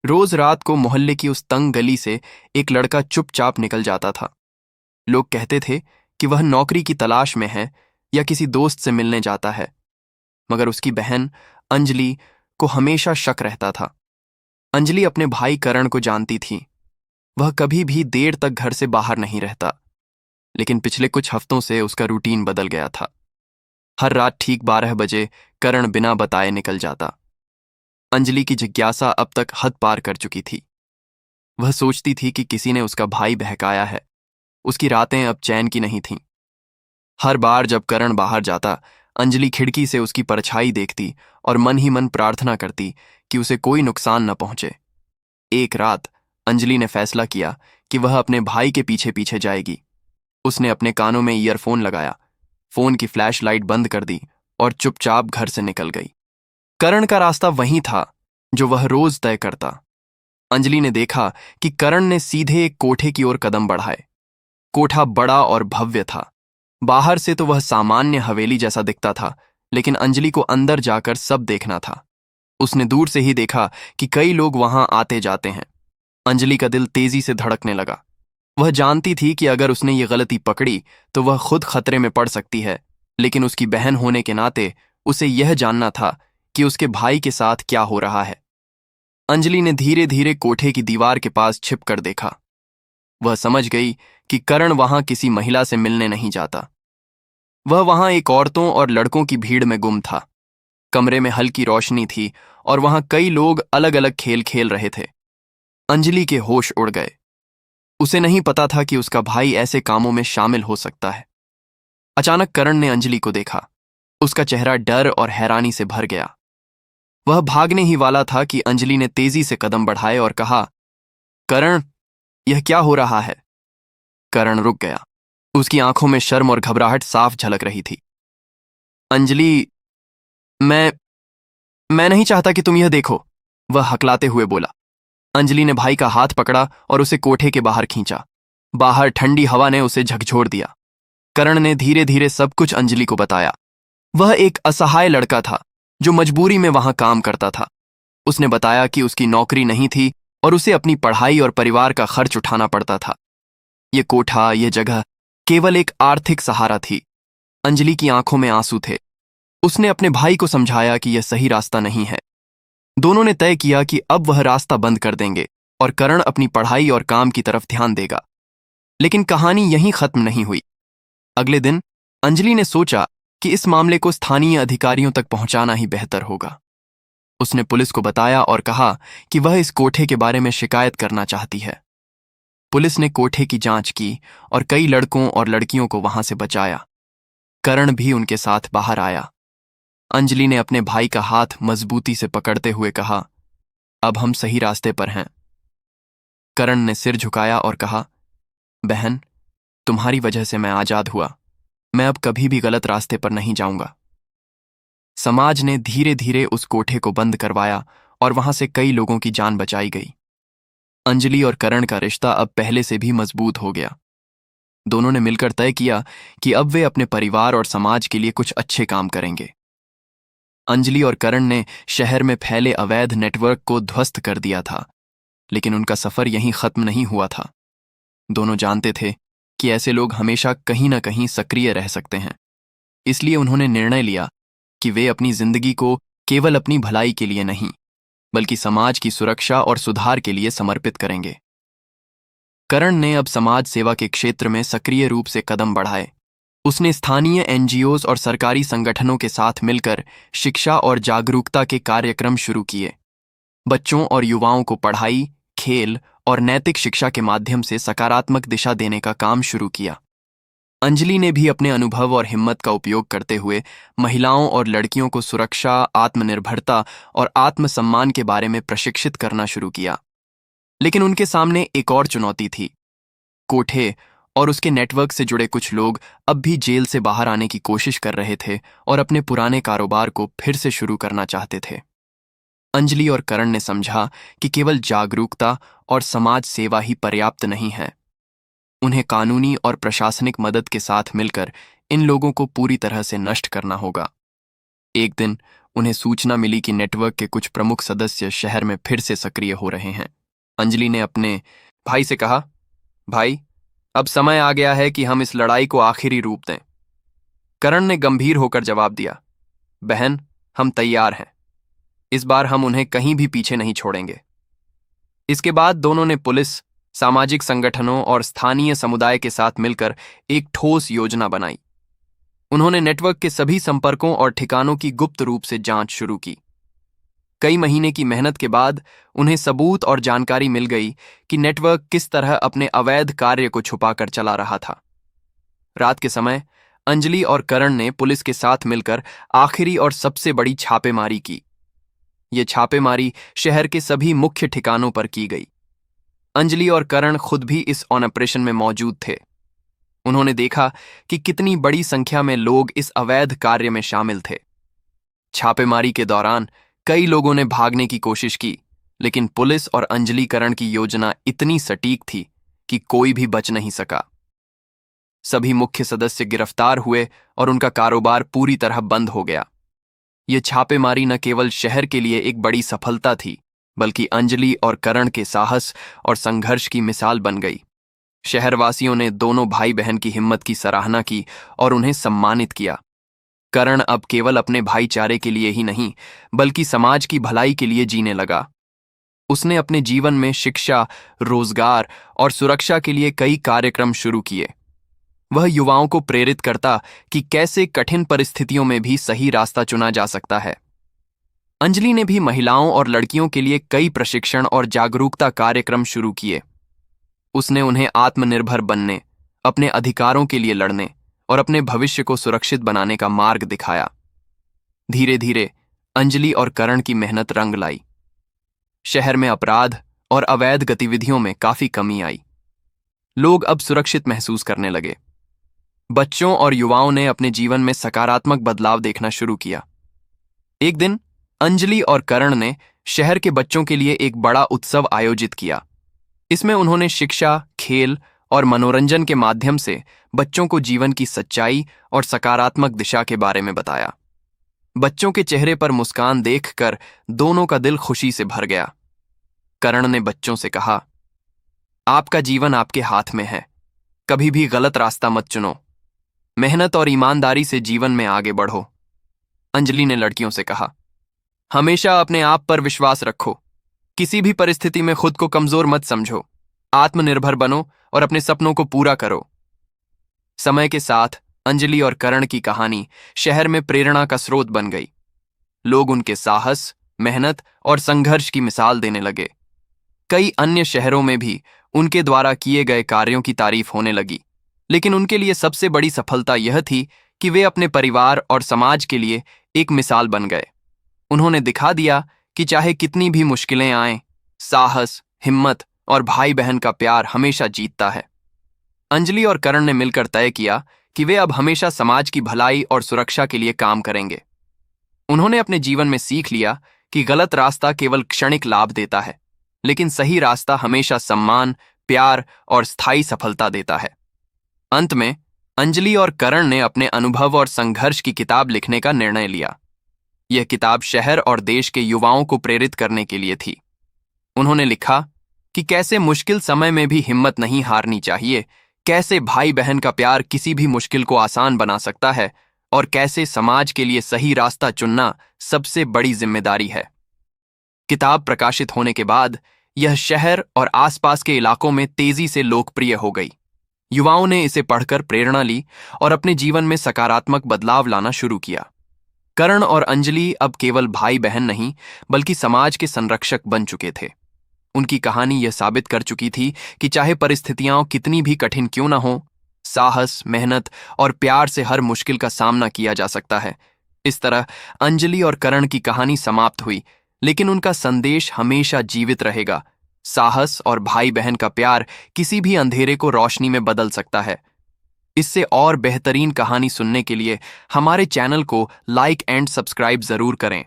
रोज रात को मोहल्ले की उस तंग गली से एक लड़का चुपचाप निकल जाता था। लोग कहते थे कि वह नौकरी की तलाश में है या किसी दोस्त से मिलने जाता है, मगर उसकी बहन अंजलि को हमेशा शक रहता था। अंजलि अपने भाई करण को जानती थी। वह कभी भी देर तक घर से बाहर नहीं रहता, लेकिन पिछले कुछ हफ्तों से उसका रूटीन बदल गया था। हर रात ठीक 12 बजे करण बिना बताए निकल जाता। अंजलि की जिज्ञासा अब तक हद पार कर चुकी थी। वह सोचती थी कि किसी ने उसका भाई बहकाया है। उसकी रातें अब चैन की नहीं थीं। हर बार जब करण बाहर जाता, अंजलि खिड़की से उसकी परछाई देखती और मन ही मन प्रार्थना करती कि उसे कोई नुकसान न पहुंचे। एक रात अंजलि ने फैसला किया कि वह अपने भाई के पीछे पीछे जाएगी। उसने अपने कानों में ईयरफोन लगाया, फोन की फ्लैश लाइट बंद कर दी और चुपचाप घर से निकल गई। करण का रास्ता वही था जो वह रोज तय करता। अंजलि ने देखा कि करण ने सीधे एक कोठे की ओर कदम बढ़ाए। कोठा बड़ा और भव्य था। बाहर से तो वह सामान्य हवेली जैसा दिखता था, लेकिन अंजलि को अंदर जाकर सब देखना था। उसने दूर से ही देखा कि कई लोग वहां आते जाते हैं। अंजलि का दिल तेजी से धड़कने लगा। वह जानती थी कि अगर उसने ये गलती पकड़ी तो वह खुद खतरे में पड़ सकती है, लेकिन उसकी बहन होने के नाते उसे यह जानना था कि उसके भाई के साथ क्या हो रहा है। अंजलि ने धीरे धीरे कोठे की दीवार के पास छिपकर देखा। वह समझ गई कि करण वहां किसी महिला से मिलने नहीं जाता। वह वहां एक औरतों और लड़कों की भीड़ में गुम था। कमरे में हल्की रोशनी थी और वहां कई लोग अलग अलग खेल खेल रहे थे। अंजलि के होश उड़ गए। उसे नहीं पता था कि उसका भाई ऐसे कामों में शामिल हो सकता है। अचानक करण ने अंजलि को देखा। उसका चेहरा डर और हैरानी से भर गया। वह भागने ही वाला था कि अंजलि ने तेजी से कदम बढ़ाए और कहा, करण, यह क्या हो रहा है? करण रुक गया। उसकी आंखों में शर्म और घबराहट साफ झलक रही थी। अंजलि, मैं मैं नहीं चाहता कि तुम यह देखो, वह हकलाते हुए बोला। अंजलि ने भाई का हाथ पकड़ा और उसे कोठे के बाहर खींचा। बाहर ठंडी हवा ने उसे झकझोर दिया। करण ने धीरे धीरे सब कुछ अंजलि को बताया। वह एक असहाय लड़का था जो मजबूरी में वहां काम करता था। उसने बताया कि उसकी नौकरी नहीं थी और उसे अपनी पढ़ाई और परिवार का खर्च उठाना पड़ता था। ये कोठा, ये जगह केवल एक आर्थिक सहारा थी। अंजलि की आंखों में आंसू थे। उसने अपने भाई को समझाया कि यह सही रास्ता नहीं है। दोनों ने तय किया कि अब वह रास्ता बंद कर देंगे और करण अपनी पढ़ाई और काम की तरफ ध्यान देगा। लेकिन कहानी यहीं खत्म नहीं हुई। अगले दिन अंजलि ने सोचा कि इस मामले को स्थानीय अधिकारियों तक पहुंचाना ही बेहतर होगा। उसने पुलिस को बताया और कहा कि वह इस कोठे के बारे में शिकायत करना चाहती है। पुलिस ने कोठे की जांच की और कई लड़कों और लड़कियों को वहां से बचाया। करण भी उनके साथ बाहर आया। अंजलि ने अपने भाई का हाथ मजबूती से पकड़ते हुए कहा, अब हम सही रास्ते पर हैं। करण ने सिर झुकाया और कहा, बहन, तुम्हारी वजह से मैं आजाद हुआ। मैं अब कभी भी गलत रास्ते पर नहीं जाऊंगा। समाज ने धीरे धीरे उस कोठे को बंद करवाया और वहां से कई लोगों की जान बचाई गई। अंजलि और करण का रिश्ता अब पहले से भी मजबूत हो गया। दोनों ने मिलकर तय किया कि अब वे अपने परिवार और समाज के लिए कुछ अच्छे काम करेंगे। अंजलि और करण ने शहर में फैले अवैध नेटवर्क को ध्वस्त कर दिया था, लेकिन उनका सफर यहीं खत्म नहीं हुआ था। दोनों जानते थे कि ऐसे लोग हमेशा कहीं ना कहीं सक्रिय रह सकते हैं। इसलिए उन्होंने निर्णय लिया कि वे अपनी जिंदगी को केवल अपनी भलाई के लिए नहीं, बल्कि समाज की सुरक्षा और सुधार के लिए समर्पित करेंगे। करण ने अब समाज सेवा के क्षेत्र में सक्रिय रूप से कदम बढ़ाए। उसने स्थानीय एनजीओज और सरकारी संगठनों के साथ मिलकर शिक्षा और जागरूकता के कार्यक्रम शुरू किए। बच्चों और युवाओं को पढ़ाई, खेल और नैतिक शिक्षा के माध्यम से सकारात्मक दिशा देने का काम शुरू किया। अंजलि ने भी अपने अनुभव और हिम्मत का उपयोग करते हुए महिलाओं और लड़कियों को सुरक्षा, आत्मनिर्भरता और आत्मसम्मान के बारे में प्रशिक्षित करना शुरू किया। लेकिन उनके सामने एक और चुनौती थी। कोठे और उसके नेटवर्क से जुड़े कुछ लोग अब भी जेल से बाहर आने की कोशिश कर रहे थे और अपने पुराने कारोबार को फिर से शुरू करना चाहते थे। अंजलि और करण ने समझा कि केवल जागरूकता और समाज सेवा ही पर्याप्त नहीं है। उन्हें कानूनी और प्रशासनिक मदद के साथ मिलकर इन लोगों को पूरी तरह से नष्ट करना होगा। एक दिन उन्हें सूचना मिली कि नेटवर्क के कुछ प्रमुख सदस्य शहर में फिर से सक्रिय हो रहे हैं। अंजलि ने अपने भाई से कहा, भाई, अब समय आ गया है कि हम इस लड़ाई को आखिरी रूप दें। करण ने गंभीर होकर जवाब दिया, बहन, हम तैयार हैं। इस बार हम उन्हें कहीं भी पीछे नहीं छोड़ेंगे। इसके बाद दोनों ने पुलिस, सामाजिक संगठनों और स्थानीय समुदाय के साथ मिलकर एक ठोस योजना बनाई। उन्होंने नेटवर्क के सभी संपर्कों और ठिकानों की गुप्त रूप से जांच शुरू की। कई महीने की मेहनत के बाद उन्हें सबूत और जानकारी मिल गई कि नेटवर्क किस तरह अपने अवैध कार्य को छुपाकर चला रहा था। रात के समय अंजलि और करण ने पुलिस के साथ मिलकर आखिरी और सबसे बड़ी छापेमारी की। ये छापेमारी शहर के सभी मुख्य ठिकानों पर की गई। अंजलि और करण खुद भी इस ऑपरेशन में मौजूद थे। उन्होंने देखा कि कितनी बड़ी संख्या में लोग इस अवैध कार्य में शामिल थे। छापेमारी के दौरान कई लोगों ने भागने की कोशिश की, लेकिन पुलिस और अंजलि करण की योजना इतनी सटीक थी कि कोई भी बच नहीं सका। सभी मुख्य सदस्य गिरफ्तार हुए और उनका कारोबार पूरी तरह बंद हो गया। ये छापेमारी न केवल शहर के लिए एक बड़ी सफलता थी, बल्कि अंजलि और करण के साहस और संघर्ष की मिसाल बन गई। शहरवासियों ने दोनों भाई बहन की हिम्मत की सराहना की और उन्हें सम्मानित किया। करण अब केवल अपने भाईचारे के लिए ही नहीं, बल्कि समाज की भलाई के लिए जीने लगा। उसने अपने जीवन में शिक्षा, रोजगार और सुरक्षा के लिए कई कार्यक्रम शुरू किए। वह युवाओं को प्रेरित करता कि कैसे कठिन परिस्थितियों में भी सही रास्ता चुना जा सकता है। अंजलि ने भी महिलाओं और लड़कियों के लिए कई प्रशिक्षण और जागरूकता कार्यक्रम शुरू किए। उसने उन्हें आत्मनिर्भर बनने, अपने अधिकारों के लिए लड़ने और अपने भविष्य को सुरक्षित बनाने का मार्ग दिखाया। धीरे धीरे अंजलि और करण की मेहनत रंग लाई। शहर में अपराध और अवैध गतिविधियों में काफी कमी आई। लोग अब सुरक्षित महसूस करने लगे। बच्चों और युवाओं ने अपने जीवन में सकारात्मक बदलाव देखना शुरू किया। एक दिन अंजलि और करण ने शहर के बच्चों के लिए एक बड़ा उत्सव आयोजित किया। इसमें उन्होंने शिक्षा, खेल और मनोरंजन के माध्यम से बच्चों को जीवन की सच्चाई और सकारात्मक दिशा के बारे में बताया। बच्चों के चेहरे पर मुस्कान देखकर दोनों का दिल खुशी से भर गया। करण ने बच्चों से कहा, आपका जीवन आपके हाथ में है। कभी भी गलत रास्ता मत चुनो। मेहनत और ईमानदारी से जीवन में आगे बढ़ो। अंजलि ने लड़कियों से कहा, हमेशा अपने आप पर विश्वास रखो। किसी भी परिस्थिति में खुद को कमजोर मत समझो। आत्मनिर्भर बनो और अपने सपनों को पूरा करो। समय के साथ अंजलि और करण की कहानी शहर में प्रेरणा का स्रोत बन गई। लोग उनके साहस, मेहनत और संघर्ष की मिसाल देने लगे। कई अन्य शहरों में भी उनके द्वारा किए गए कार्यों की तारीफ होने लगी, लेकिन उनके लिए सबसे बड़ी सफलता यह थी कि वे अपने परिवार और समाज के लिए एक मिसाल बन गए। उन्होंने दिखा दिया कि चाहे कितनी भी मुश्किलें आएं, साहस, हिम्मत और भाई बहन का प्यार हमेशा जीतता है। अंजलि और करण ने मिलकर तय किया कि वे अब हमेशा समाज की भलाई और सुरक्षा के लिए काम करेंगे। उन्होंने अपने जीवन में सीख लिया कि गलत रास्ता केवल क्षणिक लाभ देता है, लेकिन सही रास्ता हमेशा सम्मान, प्यार और स्थायी सफलता देता है। अंत में अंजलि और करण ने अपने अनुभव और संघर्ष की किताब लिखने का निर्णय लिया। यह किताब शहर और देश के युवाओं को प्रेरित करने के लिए थी। उन्होंने लिखा कि कैसे मुश्किल समय में भी हिम्मत नहीं हारनी चाहिए, कैसे भाई बहन का प्यार किसी भी मुश्किल को आसान बना सकता है और कैसे समाज के लिए सही रास्ता चुनना सबसे बड़ी जिम्मेदारी है। किताब प्रकाशित होने के बाद यह शहर और आसपास के इलाकों में तेजी से लोकप्रिय हो गई। युवाओं ने इसे पढ़कर प्रेरणा ली और अपने जीवन में सकारात्मक बदलाव लाना शुरू किया। करण और अंजलि अब केवल भाई बहन नहीं, बल्कि समाज के संरक्षक बन चुके थे। उनकी कहानी यह साबित कर चुकी थी कि चाहे परिस्थितियां कितनी भी कठिन क्यों न हो, साहस, मेहनत और प्यार से हर मुश्किल का सामना किया जा सकता है। इस तरह अंजलि और करण की कहानी समाप्त हुई, लेकिन उनका संदेश हमेशा जीवित रहेगा। साहस और भाई बहन का प्यार किसी भी अंधेरे को रोशनी में बदल सकता है। इससे और बेहतरीन कहानी सुनने के लिए हमारे चैनल को लाइक एंड सब्सक्राइब जरूर करें।